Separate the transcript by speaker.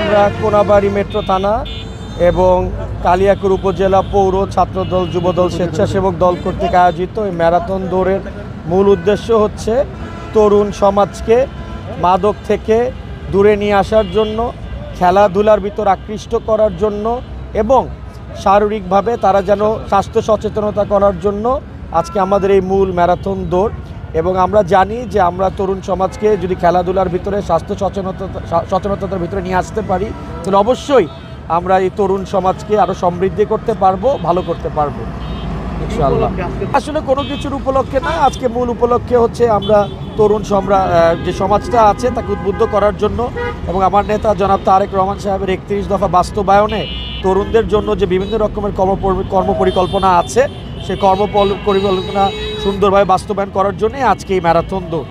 Speaker 1: আমরা কোনাবাড়ী মেট্রো থানা এবং কালিয়াকৈর উপজেলা পৌর ছাত্রদল যুবদল স্বেচ্ছাসেবক দল কর্তৃক আয়োজিত এই ম্যারাথন দৌড়ের মূল উদ্দেশ্য হচ্ছে তরুণ সমাজকে মাদক থেকে দূরে নিয়ে আসার জন্য, খেলাধুলার ভিতর আকৃষ্ট করার জন্য এবং শারীরিকভাবে তারা যেন স্বাস্থ্য সচেতনতা করার জন্য আজকে আমাদের এই মূল ম্যারাথন দৌড়। এবং আমরা জানি যে আমরা তরুণ সমাজকে যদি খেলাধুলার ভিতরে স্বাস্থ্য সচেতনতার ভিতরে নিয়ে আসতে পারি তাহলে অবশ্যই আমরা এই তরুণ সমাজকে আরও সমৃদ্ধি করতে পারবো, ভালো করতে পারবো ইনশাআল্লাহ। আসলে কোনো কিছুর উপলক্ষে না, আজকে মূল উপলক্ষে হচ্ছে আমরা তরুণ যে সমাজটা আছে তাকে উদ্বুদ্ধ করার জন্য এবং আমার নেতা জনাব তারেক রহমান সাহেবের 31 দফা বাস্তবায়নে তরুণদের জন্য যে বিভিন্ন রকমের কর্ম পরিকল্পনা আছে সেই কর্ম পরিকল্পনা সুন্দরভাবে বাস্তবায়ন করার জন্যই আজকে এই ম্যারাথন দৌড়।